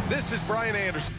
This is Brian Anderson.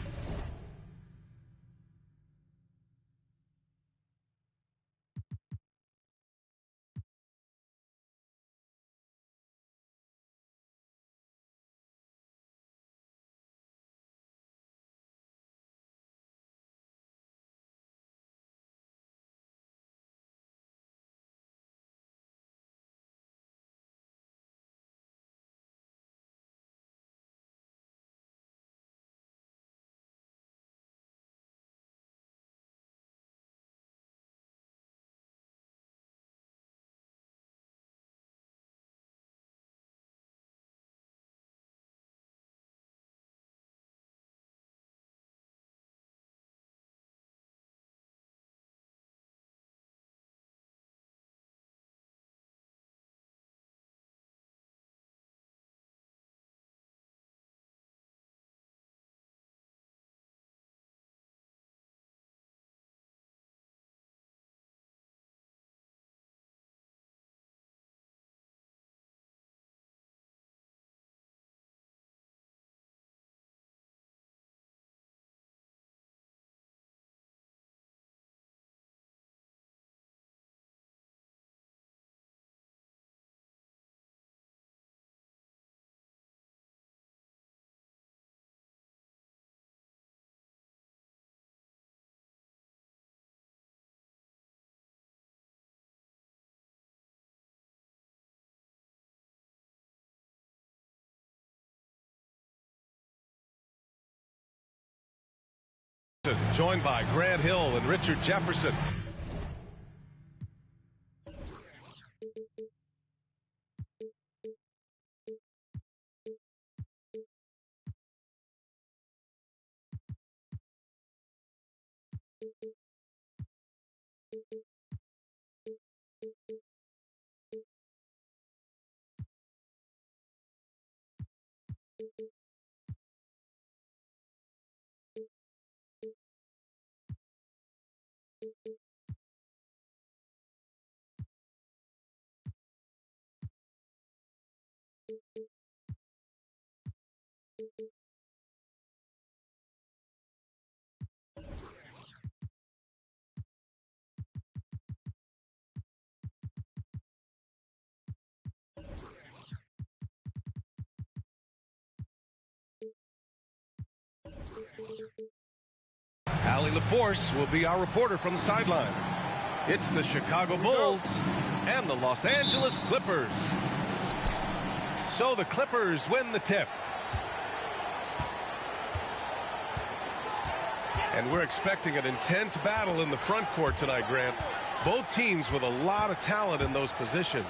Joined by Grant Hill and Richard Jefferson. Allie LaForce will be our reporter from the sideline. It's the Chicago Bulls and the Los Angeles Clippers. So the Clippers win the tip. And we're expecting an intense battle in the front court tonight, Grant. Both teams with a lot of talent in those positions.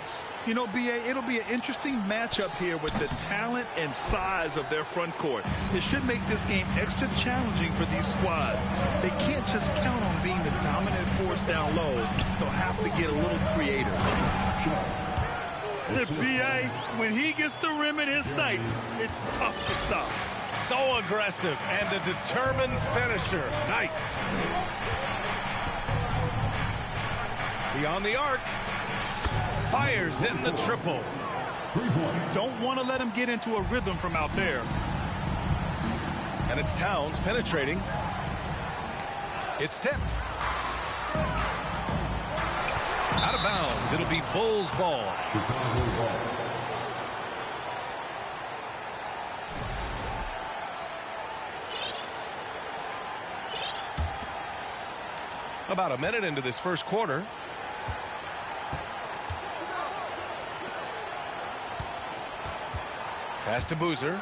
You know, B.A., it'll be an interesting matchup here with the talent and size of their front court. It should make this game extra challenging for these squads. They can't just count on being the dominant force down low. They'll have to get a little creative. The B.A., when he gets the rim in his sights, it's tough to stop. So aggressive and a determined finisher. Nice. Beyond the arc. Fires in the triple. Don't want to let him get into a rhythm from out there. And it's Towns penetrating. It's tipped. Out of bounds. It'll be Bulls ball. About a minute into this first quarter. Pass to Boozer.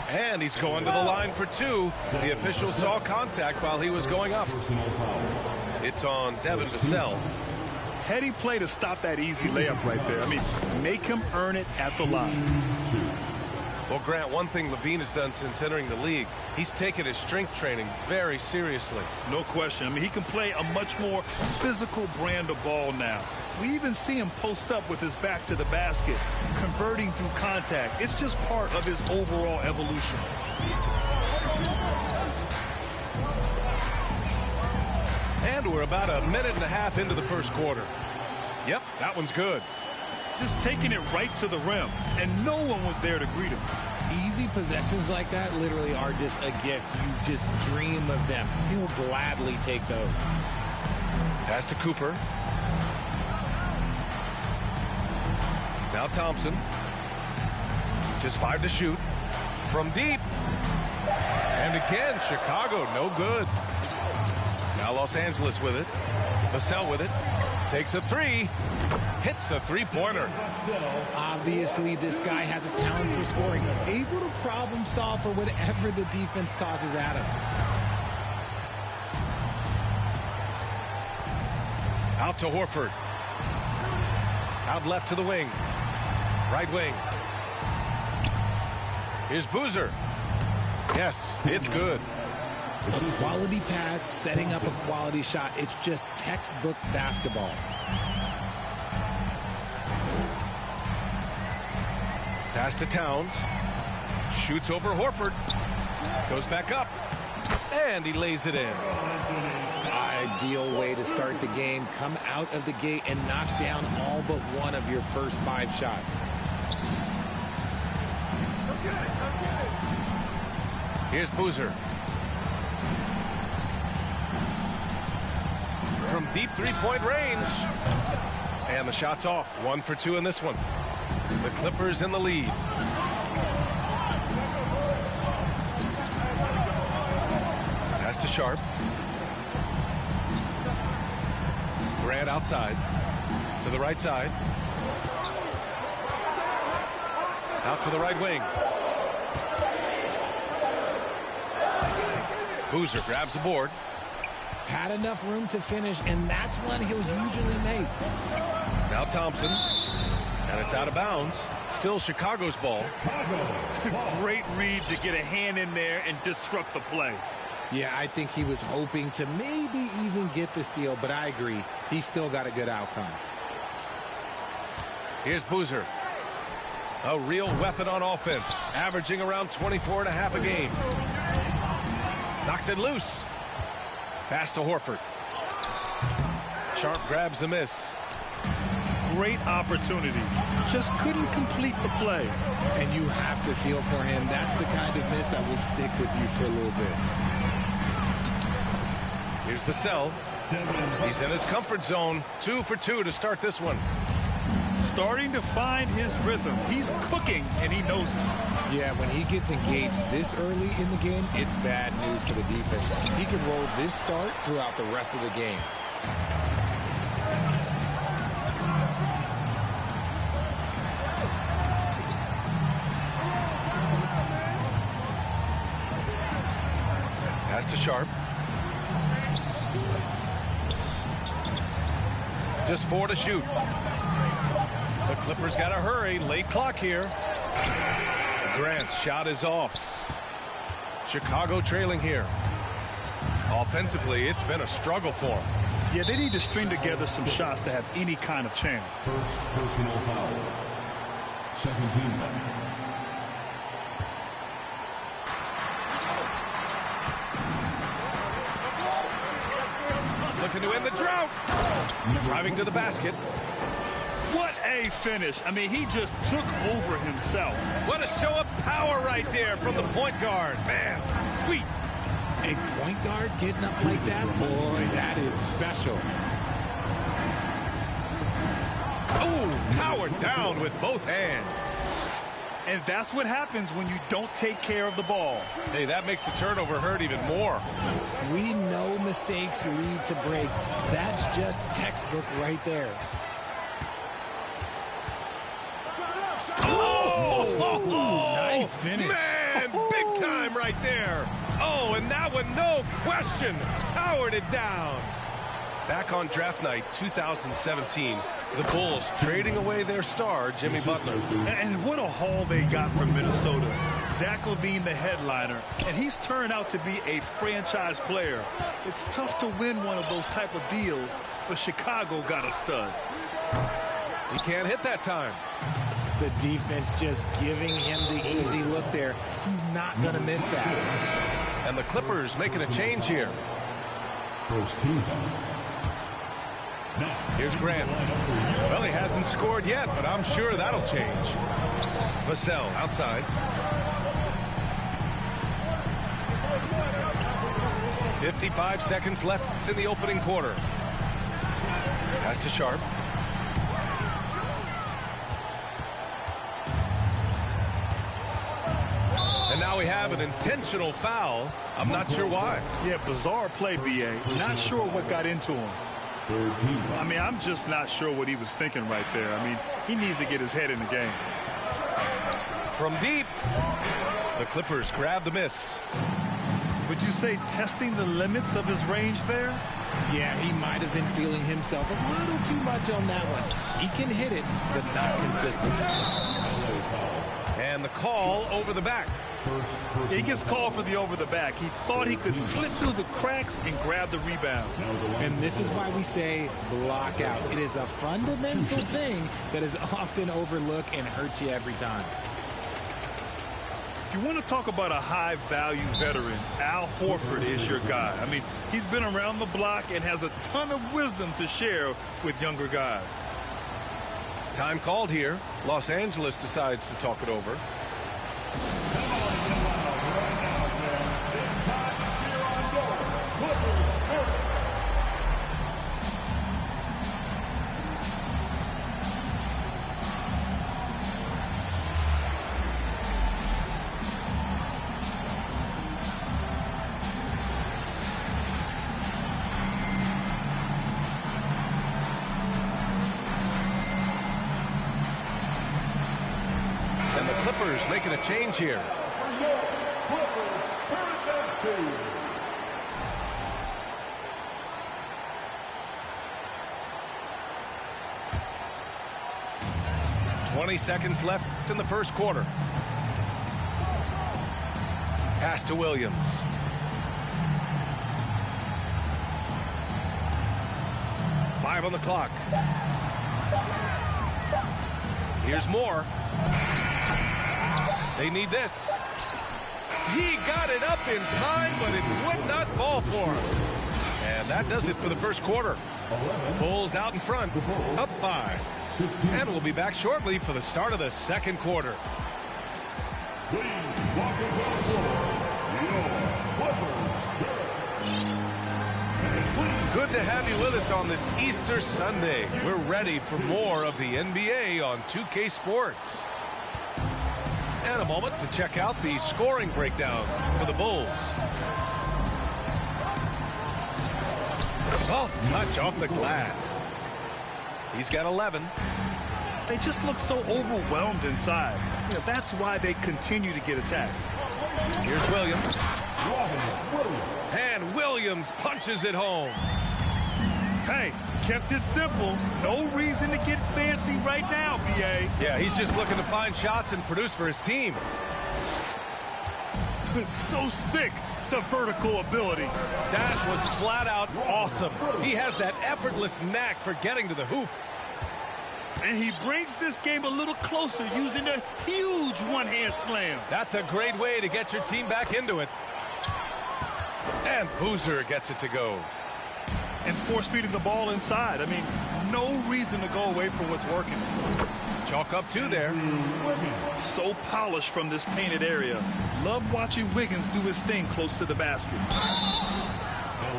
And he's going to the line for two. The official saw contact while he was going up. It's on Devin Vassell. Heady play to stop that easy layup right there. I mean, make him earn it at the line. Well, Grant, one thing Levine has done since entering the league, he's taken his strength training very seriously. No question. I mean, he can play a much more physical brand of ball now. We even see him post up with his back to the basket, converting through contact. It's just part of his overall evolution. And we're about a minute and a half into the first quarter. Yep, that one's good. Just taking it right to the rim, and no one was there to greet him. Easy possessions like that literally are just a gift. You just dream of them. He'll gladly take those. Pass to Cooper. Now Thompson. Just 5 to shoot. From deep. And again, Chicago, no good. Now Los Angeles with it. Vassell with it. Takes a 3. Hits a three-pointer. Obviously, this guy has a talent for scoring. Able to problem solve for whatever the defense tosses at him. Out to Horford. Out left to the wing. Right wing. Here's Boozer. Yes, it's good. A quality pass, setting up a quality shot. It's just textbook basketball. Pass to Towns. Shoots over Horford. Goes back up. And he lays it in. Ideal way to start the game. Come out of the gate and knock down all but one of your first 5 shots. Here's Boozer. From deep three-point range. And the shot's off. 1 for 2 in this one. The Clippers in the lead. Pass to Sharp. Grant outside. To the right side. Out to the right wing. Boozer grabs the board. Had enough room to finish, and that's one he'll usually make. Now Thompson. And it's out of bounds. Still Chicago's ball. Great read to get a hand in there and disrupt the play. Yeah, I think he was hoping to maybe even get the steal, but I agree. He still got a good outcome. Here's Boozer. A real weapon on offense. Averaging around 24.5 a game. Knocks it loose. Pass to Horford. Sharp grabs the miss. Great opportunity. Just couldn't complete the play. And you have to feel for him. That's the kind of miss that will stick with you for a little bit. Here's Vassell. He's in his comfort zone. 2 for 2 to start this one. Starting to find his rhythm. He's cooking, and he knows it. Yeah, when he gets engaged this early in the game, it's bad news for the defense. He can roll this start throughout the rest of the game. Pass to Sharp. Just 4 to shoot. The Clippers got to hurry. Late clock here. Grant's shot is off. Chicago trailing here. Offensively, it's been a struggle for them. Yeah, they need to string together some shots to have any kind of chance. First personal foul. Second team foul. Looking to end the drought. Driving to the basket. What a finish. I mean, he just took over himself. What a show of power right there from the point guard. Man, sweet. A point guard getting up like that, boy, that is special. Oh, powered down with both hands. And that's what happens when you don't take care of the ball. Hey, that makes the turnover hurt even more. We know mistakes lead to breaks. That's just textbook right there. Oh, nice finish. Man, big time right there. Oh, and that one, no question, powered it down. Back on draft night 2017, the Bulls trading away their star, Jimmy Butler. And what a haul they got from Minnesota. Zach LaVine, the headliner, and he's turned out to be a franchise player. It's tough to win one of those type of deals, but Chicago got a stud. He can't hit that time. The defense just giving him the easy look there. He's not going to miss that. And the Clippers making a change here. First team foul. Here's Grant. Well, he hasn't scored yet, but I'm sure that'll change. Vassell outside. 55 seconds left in the opening quarter. Pass to Sharp. And now we have an intentional foul. I'm not sure why. Yeah, bizarre play, B.A. Not sure what got into him. I mean, I'm just not sure what he was thinking right there. I mean, he needs to get his head in the game. From deep, the Clippers grab the miss. Would you say testing the limits of his range there? Yeah, he might have been feeling himself a little too much on that one. He can hit it, but not consistent. And the call over the back. He gets called for the over the back. He thought he could slip through the cracks and grab the rebound. And this is why we say block out. It is a fundamental thing that is often overlooked and hurts you every time. If you want to talk about a high-value veteran, Al Horford is your guy. I mean, he's been around the block and has a ton of wisdom to share with younger guys. Time called here. Los Angeles decides to talk it over. And the Clippers making a change here. "20 seconds left in the first quarter. Pass to Williams. Five on the clock. Here's more. They need this. He got it up in time, but it would not fall for him. And that does it for the first quarter. Bulls out in front, up 5. And we'll be back shortly for the start of the second quarter. Good to have you with us on this Easter Sunday. We're ready for more of the NBA on 2K Sports. And a moment to check out the scoring breakdown for the Bulls. Soft touch off the glass. He's got 11. They just look so overwhelmed inside. You know, that's why they continue to get attacked. Here's Williams. And Williams punches it home. Hey, kept it simple. No reason to get fancy right now, B.A. Yeah, he's just looking to find shots and produce for his team. So sick, the vertical ability. That was flat out awesome. He has that effortless knack for getting to the hoop. And he brings this game a little closer using a huge one-hand slam. That's a great way to get your team back into it. And Boozer gets it to go. And force-feeding the ball inside. I mean, no reason to go away from what's working. Chalk up 2 there. So polished from this painted area. Love watching Wiggins do his thing close to the basket.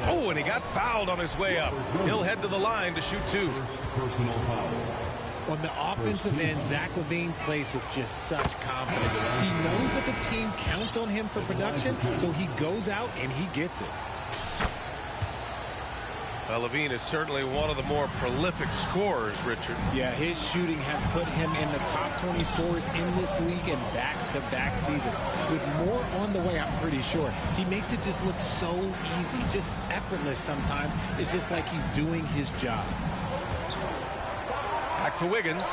Oh, and he got fouled on his way up. He'll head to the line to shoot 2. Personal foul. On the offensive end, Zach LaVine plays with just such confidence. He knows that the team counts on him for production, so he goes out and he gets it. Well, LaVine is certainly one of the more prolific scorers, Richard. Yeah, his shooting has put him in the top 20 scorers in this league in back-to-back seasons. With more on the way, I'm pretty sure. He makes it just look so easy, just effortless sometimes. It's just like he's doing his job. Back to Wiggins.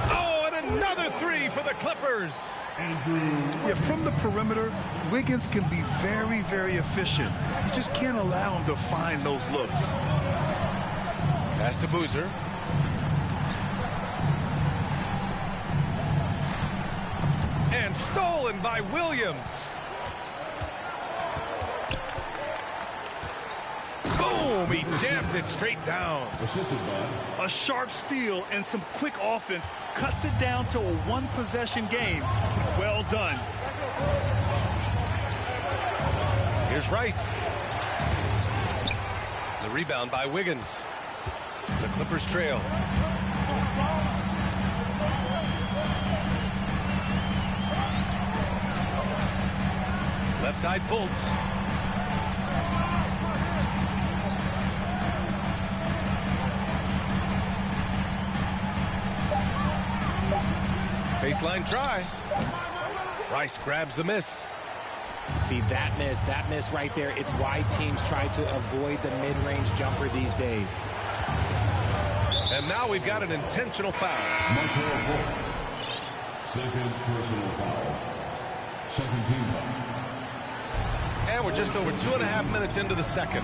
Oh, and another 3 for the Clippers. Yeah, from the perimeter, Wiggins can be very, very efficient. You just can't allow him to find those looks. Pass to Boozer. And stolen by Williams. Boom! Boom, he jams it straight down. Assisted by A sharp steal and some quick offense cuts it down to a one-possession game. Well done. Here's Rice. The rebound by Wiggins. The Clippers trail. Left side Fultz. Baseline try. Rice grabs the miss. See, that miss right there, it's why teams try to avoid the mid-range jumper these days. And now we've got an intentional foul. Markelle Fultz. Second personal foul. Second team foul. And we're just over 2.5 minutes into the second.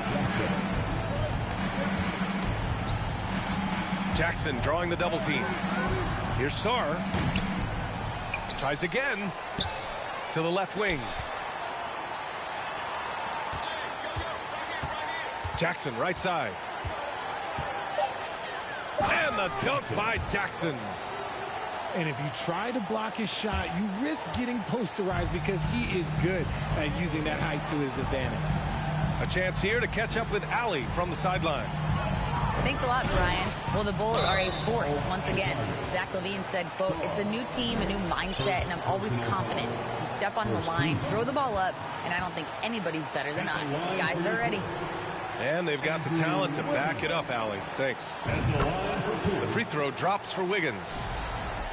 Jackson drawing the double team. Here's Sarr. Tries again to the left wing. Jackson right side. And the dunk by Jackson. And if you try to block his shot, you risk getting posterized because he is good at using that height to his advantage. A chance here to catch up with Allie from the sideline. Thanks a lot, Brian. Well, the Bulls are a force once again. Zach LaVine said, quote, "It's a new team, a new mindset, and I'm always confident. You step on the line, throw the ball up, and I don't think anybody's better than us. Guys, they're ready." And they've got the talent to back it up, Allie. Thanks. The free throw drops for Wiggins.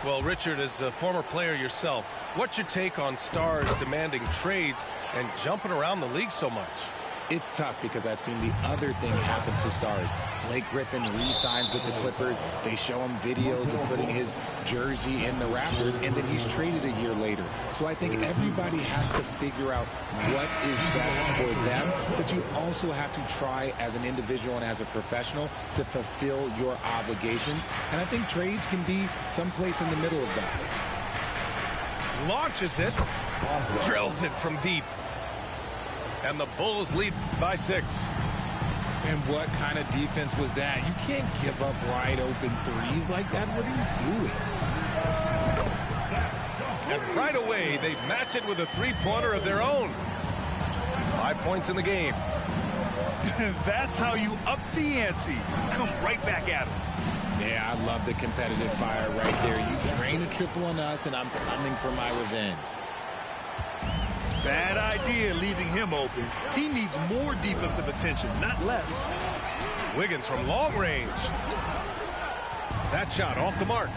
Well, Richard, as a former player yourself, what's your take on stars demanding trades and jumping around the league so much? It's tough because I've seen the other thing happen to stars. Blake Griffin re-signs with the Clippers. They show him videos of putting his jersey in the Raptors, and then he's traded a year later. So I think everybody has to figure out what is best for them, but you also have to try as an individual and as a professional to fulfill your obligations. And I think trades can be someplace in the middle of that. Launches it, drills it from deep. And the Bulls lead by 6. And what kind of defense was that? You can't give up wide open threes like that. What are you doing? And right away, they match it with a three-pointer of their own. 5 points in the game. That's how you up the ante. Come right back at him. Yeah, I love the competitive fire right there. You drain a triple on us, and I'm coming for my revenge. Bad idea leaving him open. He needs more defensive attention, not less. Wiggins from long range. That shot off the mark.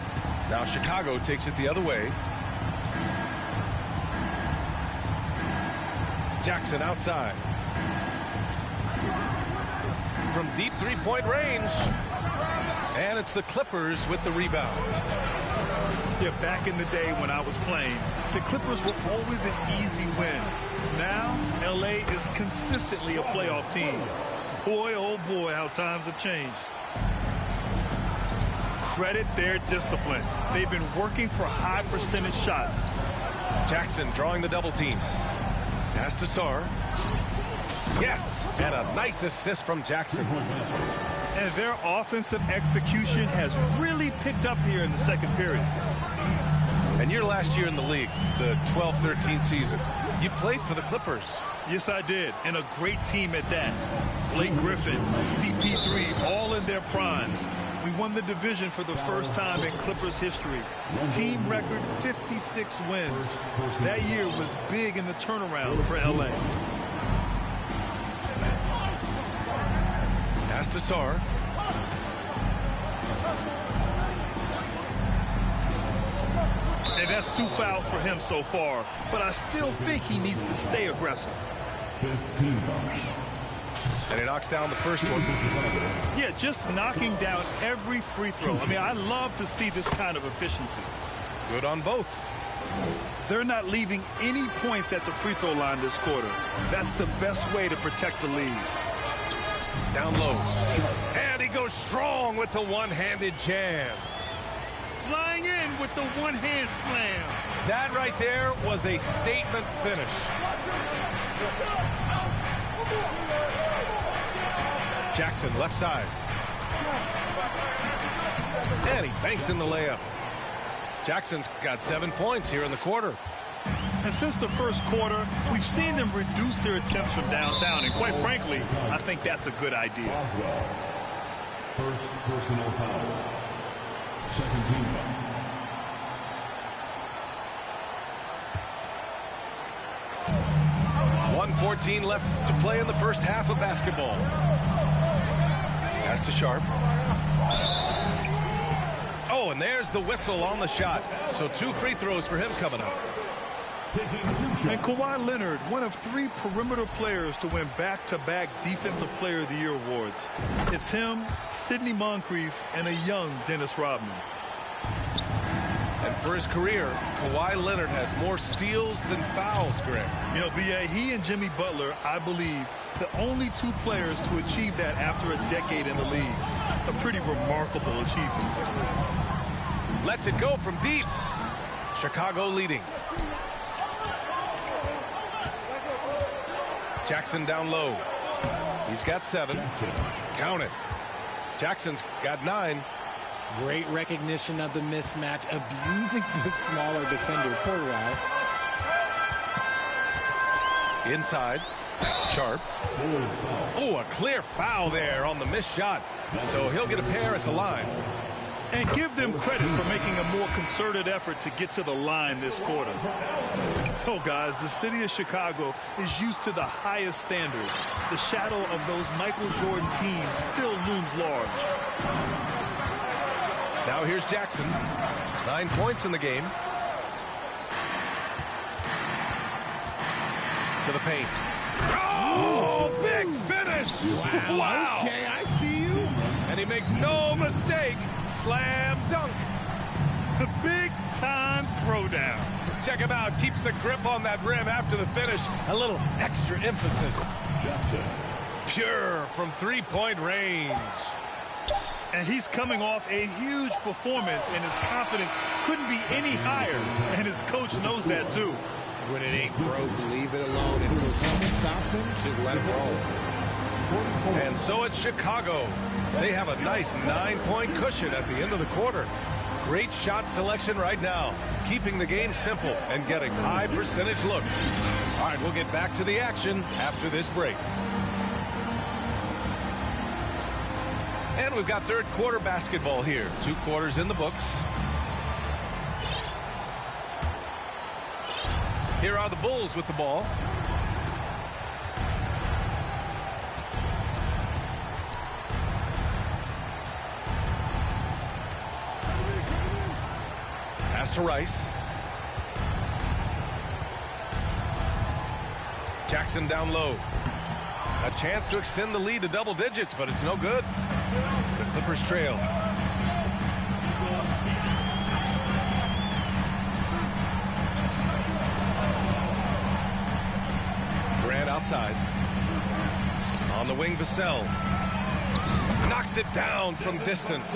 Now Chicago takes it the other way. Jackson outside. From deep three-point range. And it's the Clippers with the rebound. Yeah, back in the day when I was playing, the Clippers were always an easy win. Now, LA is consistently a playoff team. Boy, oh boy, how times have changed. Credit their discipline. They've been working for high percentage shots. Jackson drawing the double team. Pass to Sarr. Yes, and a nice assist from Jackson. And their offensive execution has really picked up here in the second period. And your last year in the league, the 12-13 season, you played for the Clippers. Yes, I did, and a great team at that. Blake Griffin, CP3, all in their primes. We won the division for the first time in Clippers history. Team record 56 wins. That year was big in the turnaround for LA. Pass to Sarr. And that's 2 fouls for him so far. But I still think he needs to stay aggressive. 15 foul. And he knocks down the first one. Yeah, just knocking down every free throw. I mean, I love to see this kind of efficiency. Good on both. They're not leaving any points at the free throw line this quarter. That's the best way to protect the lead. Down low. And he goes strong with the one-handed jam. Flying in with the one-hand slam. That right there was a statement finish. Jackson, left side. And he banks in the layup. Jackson's got 7 points here in the quarter. And since the first quarter, we've seen them reduce their attempts from downtown. And quite frankly, I think that's a good idea. First personal foul. Second team foul. .114 left to play in the first half of basketball. Pass to Sharp. Oh, and there's the whistle on the shot. So 2 free throws for him coming up. And Kawhi Leonard, one of 3 perimeter players to win back-to-back Defensive Player of the Year awards. It's him, Sidney Moncrief, and a young Dennis Rodman. And for his career, Kawhi Leonard has more steals than fouls, Greg. You know, B.A., he and Jimmy Butler, I believe, the only 2 players to achieve that after a decade in the league. A pretty remarkable achievement. Lets it go from deep. Chicago leading. Jackson down low. He's got 7. Count it. Jackson's got 9. Great recognition of the mismatch, abusing the smaller defender. Poor Rao. Inside. Sharp. Oh, a clear foul there on the missed shot. So he'll get a pair at the line. And give them credit for making a more concerted effort to get to the line this quarter. Oh, guys, the city of Chicago is used to the highest standards. The shadow of those Michael Jordan teams still looms large. Now here's Jackson. 9 points in the game. To the paint. Oh, big finish. Wow. Okay, I see you. And he makes no mistake. Slam dunk. The big-time throwdown. Check him out. Keeps the grip on that rim after the finish. A little extra emphasis. Pure from 3-point range. And he's coming off a huge performance, and his confidence couldn't be any higher. And his coach knows that, too. When it ain't broke, leave it alone. Until someone stops him, just let him roll. And so it's Chicago. They have a nice 9-point cushion at the end of the quarter. Great shot selection right now, keeping the game simple and getting high percentage looks. All right, we'll get back to the action after this break. And we've got third quarter basketball here. 2 quarters in the books. Here are the Bulls with the ball. Pass to Rice. Jackson down low. A chance to extend the lead to double digits, but it's no good. The Clippers trail. Grant outside. On the wing, Vassell. Knocks it down from distance.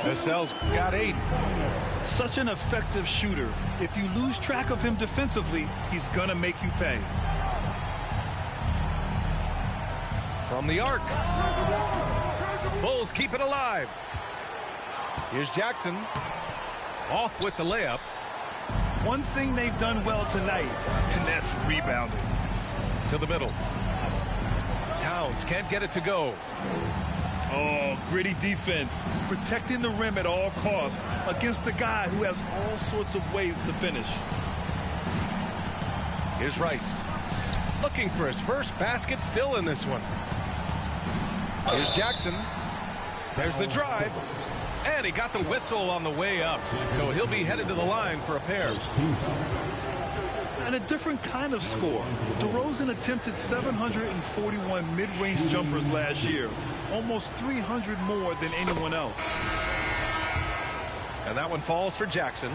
Vassell's got 8. Such an effective shooter. If you lose track of him defensively, he's going to make you pay. From the arc. Bulls keep it alive. Here's Jackson. Off with the layup. One thing they've done well tonight, and that's rebounding. To the middle. Towns can't get it to go. Oh, gritty defense. Protecting the rim at all costs against a guy who has all sorts of ways to finish. Here's Rice. Looking for his first basket, still in this one. Here's Jackson. There's the drive. And he got the whistle on the way up. So he'll be headed to the line for a pair. And a different kind of score. DeRozan attempted 741 mid-range jumpers last year. Almost 300 more than anyone else. And that one falls for Jackson.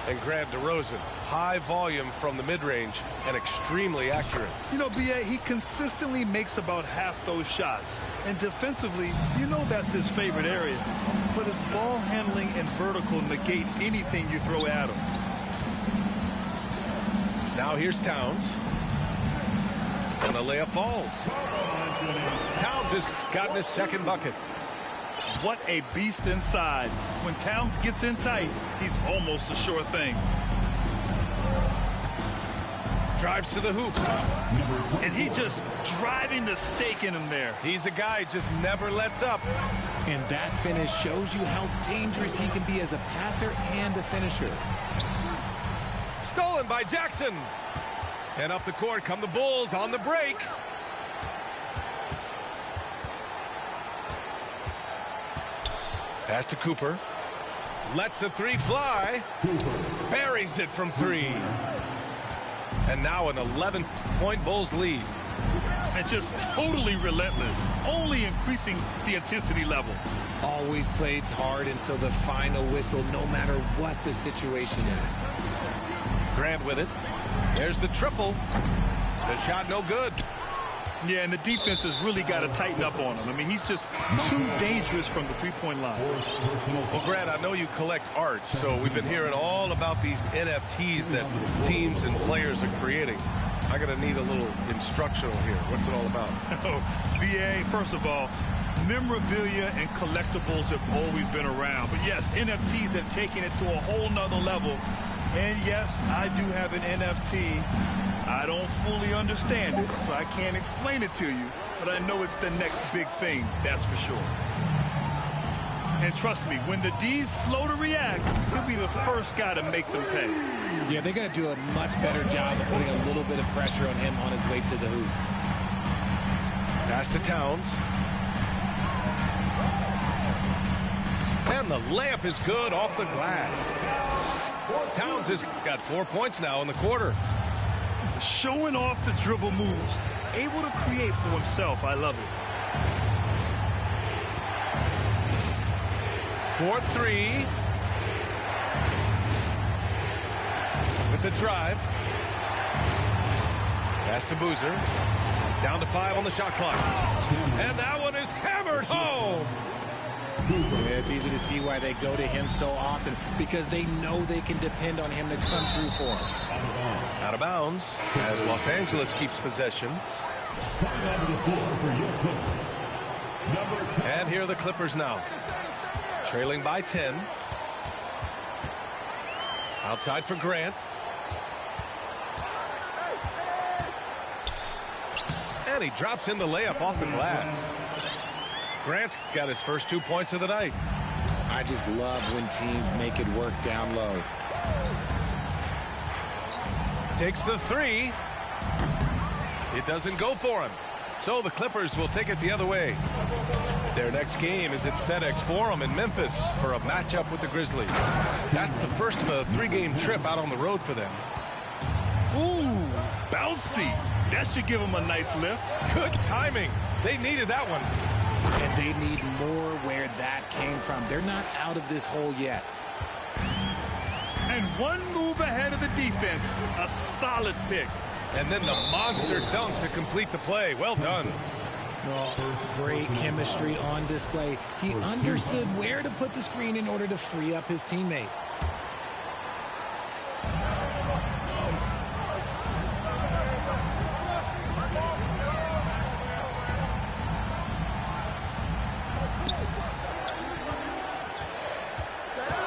And Grant DeRozan, high volume from the mid-range and extremely accurate. You know, B.A., he consistently makes about half those shots. And defensively, you know that's his favorite area. But his ball handling and vertical negate anything you throw at him. Now here's Towns. And the layup falls. Towns has gotten his second bucket. What a beast inside. When Towns gets in tight, he's almost a sure thing. Drives to the hoop. And he just driving the stake in him there. He's a guy who just never lets up. And that finish shows you how dangerous he can be as a passer and a finisher. Stolen by Jackson. And up the court come the Bulls on the break. Pass to Cooper. Lets the three fly. Buries it from three. And now an 11-point Bulls lead. And just totally relentless, only increasing the intensity level. Always plays hard until the final whistle, no matter what the situation is. Grant with it. There's the triple. The shot no good. Yeah, and the defense has really got to tighten up on him. I mean, he's just too dangerous from the three-point line. Well, Grant, I know you collect art, so we've been hearing all about these NFTs that teams and players are creating. I'm going to need a little instructional here. What's it all about? BA, first of all, memorabilia and collectibles have always been around. But yes, NFTs have taken it to a whole nother level. And yes, I do have an NFT. I don't fully understand it, so I can't explain it to you. But I know it's the next big thing, that's for sure. And trust me, when the D's slow to react, he'll be the first guy to make them pay. Yeah, they're going to do a much better job of putting a little bit of pressure on him on his way to the hoop. Pass to Towns. And the layup is good off the glass. Towns has got 4 points now in the quarter. Showing off the dribble moves, able to create for himself. I love it. 4-3. With the drive. Pass to Boozer. Down to 5 on the shot clock. And that one is hammered home. Yeah, it's easy to see why they go to him so often, because they know they can depend on him to come through for them. Out of bounds as Los Angeles keeps possession. And here are the Clippers now. Trailing by 10. Outside for Grant. And he drops in the layup off the glass. Grant's got his first 2 points of the night. I just love when teams make it work down low. Takes the three. It doesn't go for him. So the Clippers will take it the other way. Their next game is at FedEx Forum in Memphis for a matchup with the Grizzlies. That's the first of a 3-game trip out on the road for them. Ooh, bouncy. That should give them a nice lift. Good timing. They needed that one. And they need more where that came from. They're not out of this hole yet. And one move ahead of the defense. A solid pick. And then the monster dunk to complete the play. Well done. Well, great chemistry on display. He understood where to put the screen in order to free up his teammate.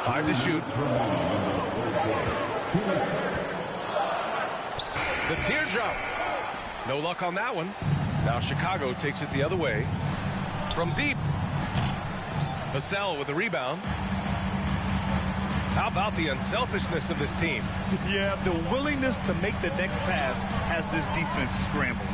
Five to shoot. The teardrop. No luck on that one. Now Chicago takes it the other way. From deep. Vassell with the rebound. How about the unselfishness of this team? Yeah, the willingness to make the next pass has this defense scrambled.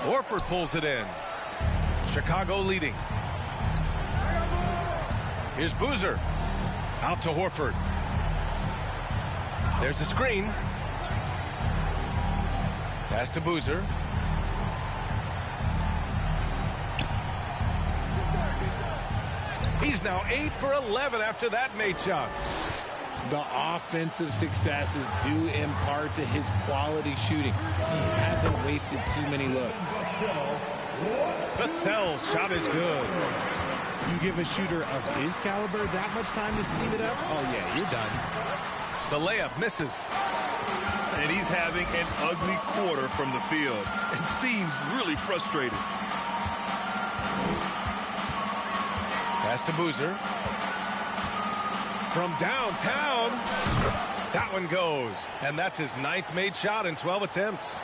Horford pulls it in. Chicago leading. Here's Boozer. Out to Horford. There's a screen. Pass to Boozer. He's now 8 for 11 after that made shot. The offensive success is due in part to his quality shooting. He hasn't wasted too many looks. Vassell's shot is good. You give a shooter of his caliber that much time to seam it up? Oh, yeah, you're done. The layup misses. And he's having an ugly quarter from the field. It seems really frustrated. Pass to Boozer. From downtown. That one goes. And that's his 9th made shot in 12 attempts.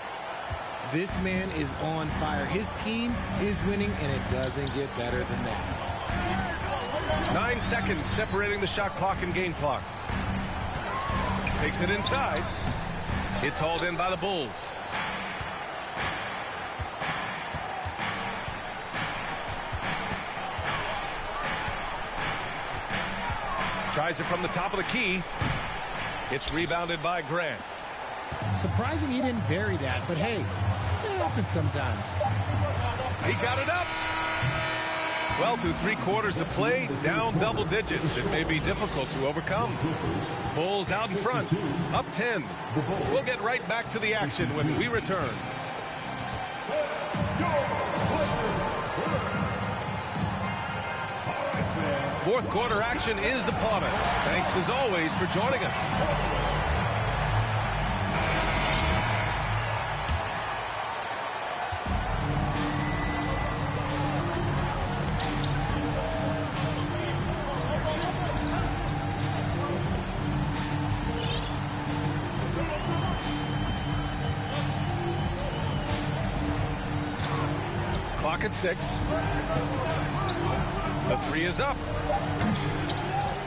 This man is on fire. His team is winning, and it doesn't get better than that. 9 seconds separating the shot clock and game clock. Takes it inside. It's hauled in by the Bulls. Tries it from the top of the key. It's rebounded by Grant. Surprising he didn't bury that, but hey, it happens sometimes. He got it up. Well, through 3 quarters of play, down double digits. It may be difficult to overcome. Bulls out in front, up 10. We'll get right back to the action when we return. Fourth quarter action is upon us. Thanks as always for joining us. Clock at 6. The 3 is up.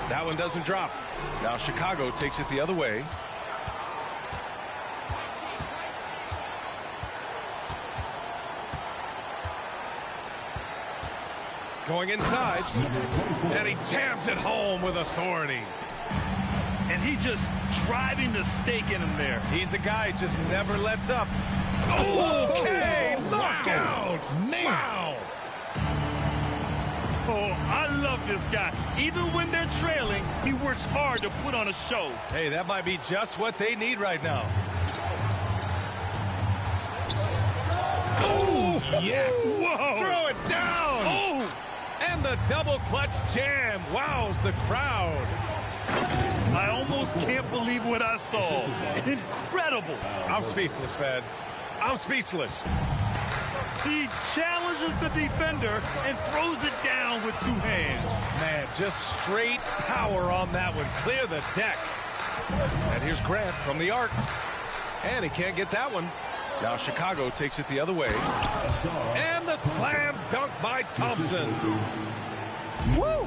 That one doesn't drop. Now Chicago takes it the other way. Going inside. And he jams it home with authority. And he just driving the stake in him there. He's a guy who just never lets up. Okay, knockout. Man. Wow. Oh, I love this guy. Even when they're trailing, he works hard to put on a show. Hey, that might be just what they need right now. Oh, yes. Whoa. Throw it down. Oh. And the double clutch jam wows the crowd. I almost can't believe what I saw. Incredible. I'm speechless, man. I'm speechless. He challenges the defender and throws it down with 2 hands. Man, just straight power on that one. Clear the deck. And here's Grant from the arc. And he can't get that one. Now Chicago takes it the other way. And the slam dunk by Thompson. Woo!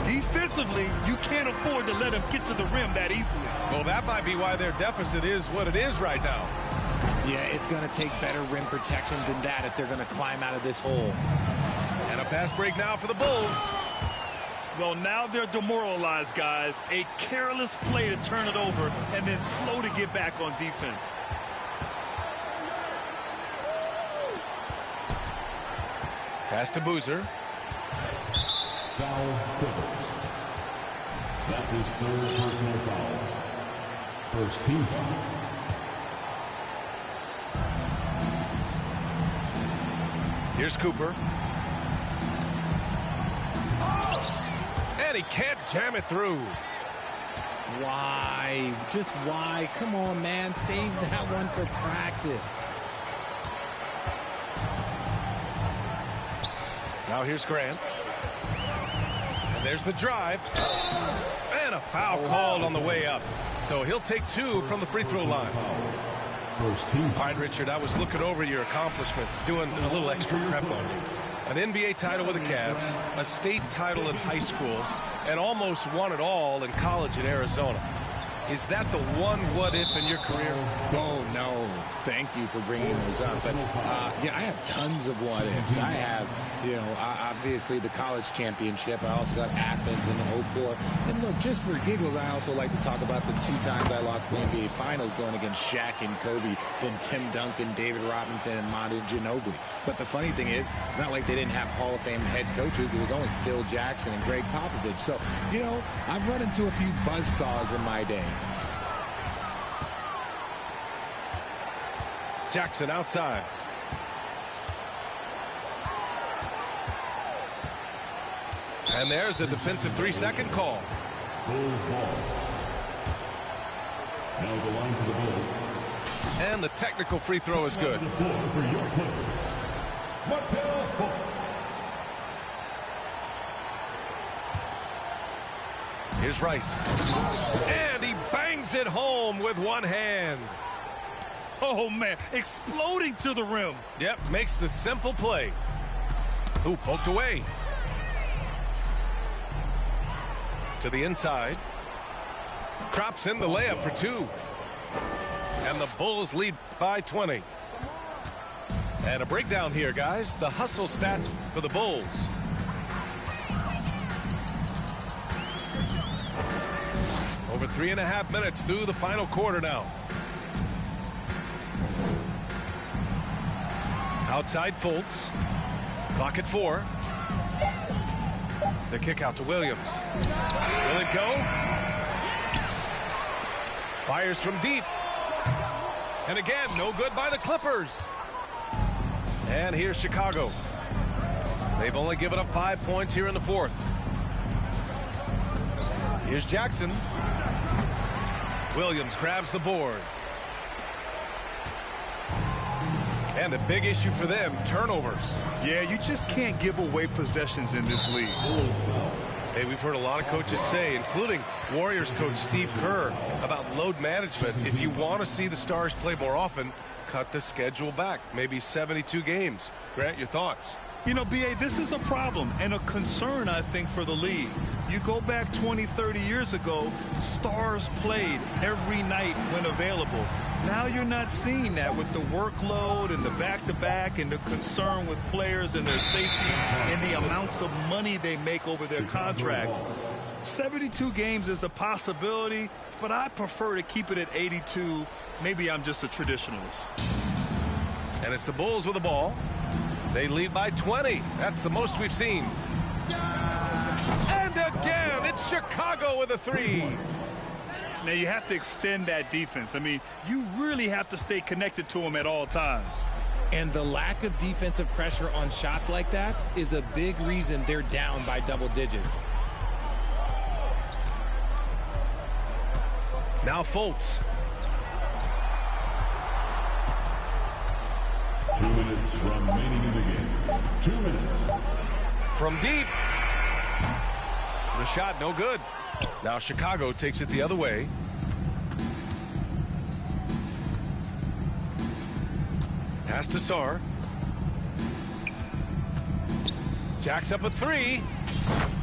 Defensively, you can't afford to let him get to the rim that easily. Well, that might be why their deficit is what it is right now. Yeah, it's going to take better rim protection than that if they're going to climb out of this hole. And a fast break now for the Bulls. Well, now they're demoralized, guys. A careless play to turn it over and then slow to get back on defense. Pass to Boozer. Foul Clippers. That is 3rd personal foul. First team foul. Here's Cooper. And he can't jam it through. Why? Just why? Come on, man. Save that one for practice. Now here's Grant. And there's the drive. And a foul called on the way up. So he'll take 2 from the free throw line. First team. All right, Richard, I was looking over your accomplishments, doing a little extra prep on you. An NBA title with the Cavs, a state title in high school, and almost won it all in college in Arizona. Is that the one what-if in your career? Oh, no. Thank you for bringing those up. But, yeah, I have tons of what-ifs. I have, you know, obviously the college championship. I also got Athens in '04. And, look, just for giggles, I also like to talk about the 2 times I lost the NBA Finals going against Shaq and Kobe, then Tim Duncan, David Robinson, and Manu Ginobili. But the funny thing is, it's not like they didn't have Hall of Fame head coaches. It was only Phil Jackson and Greg Popovich. So, you know, I've run into a few buzzsaws in my day. Jackson outside. And there's a defensive 3-second call. Bulls ball. Now the line for the Bulls. And the technical free throw is good. The floor for your player, Markelle Fultz. Here's Rice. And he bangs it home with one hand. Oh, man, exploding to the rim. Yep, makes the simple play. Ooh, poked away. To the inside. Drops in the layup for 2. And the Bulls lead by 20. And a breakdown here, guys. The hustle stats for the Bulls. Over 3.5 minutes through the final quarter now. Outside Fultz. Clock at 4. The kick out to Williams. Will it go? Fires from deep. And again, no good by the Clippers. And here's Chicago. They've only given up 5 points here in the 4th. Here's Jackson. Williams grabs the board. And a big issue for them, turnovers. Yeah, you just can't give away possessions in this league. Hey, we've heard a lot of coaches say, including Warriors coach Steve Kerr, about load management. If you want to see the Stars play more often, cut the schedule back, maybe 72 games. Grant, your thoughts? You know, B.A., this is a problem and a concern, I think, for the league. You go back 20, 30 years ago, Stars played every night when available. Now you're not seeing that with the workload and the back-to-back and the concern with players and their safety and the amounts of money they make over their contracts. 72 games is a possibility, but I prefer to keep it at 82. Maybe I'm just a traditionalist. And it's the Bulls with the ball. They lead by 20. That's the most we've seen. And again, it's Chicago with a 3. Now, you have to extend that defense. I mean, you really have to stay connected to them at all times. And the lack of defensive pressure on shots like that is a big reason they're down by double digits. Now Fultz. 2 minutes remaining in the game. 2 minutes. From deep. The shot no good. Now Chicago takes it the other way. Pass to Sarr. Jacks up a 3.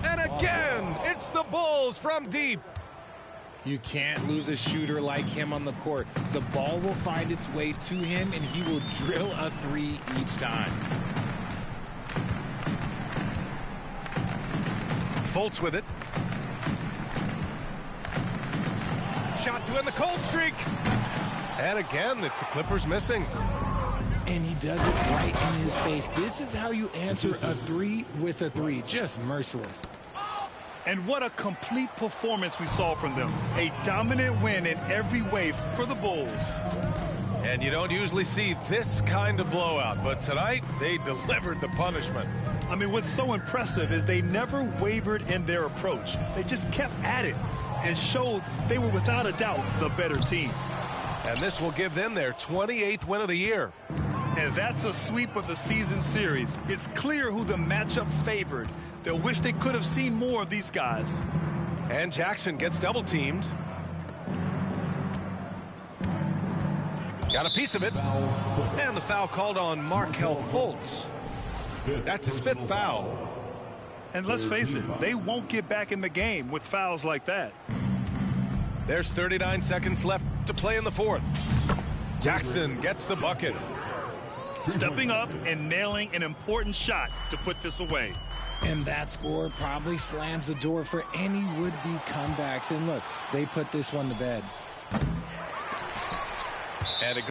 And again, it's the Bulls from deep. You can't lose a shooter like him on the court. The ball will find its way to him, and he will drill a 3 each time. Fultz with it. Shot to end the cold streak. And again, it's the Clippers missing. And he does it right in his face. This is how you answer a 3 with a 3. Just merciless. And what a complete performance we saw from them. A dominant win in every way for the Bulls. And you don't usually see this kind of blowout, but tonight they delivered the punishment. I mean, what's so impressive is they never wavered in their approach. They just kept at it and showed they were without a doubt the better team. And this will give them their 28th win of the year. And that's a sweep of the season series. It's clear who the matchup favored. They'll wish they could have seen more of these guys. And Jackson gets double teamed. Got a piece of it. And the foul called on Markelle Fultz. That's a spit foul. And let's face it, they won't get back in the game with fouls like that. There's 39 seconds left to play in the 4th. Jackson gets the bucket. Stepping up and nailing an important shot to put this away. And that score probably slams the door for any would-be comebacks. And look, they put this one to bed. And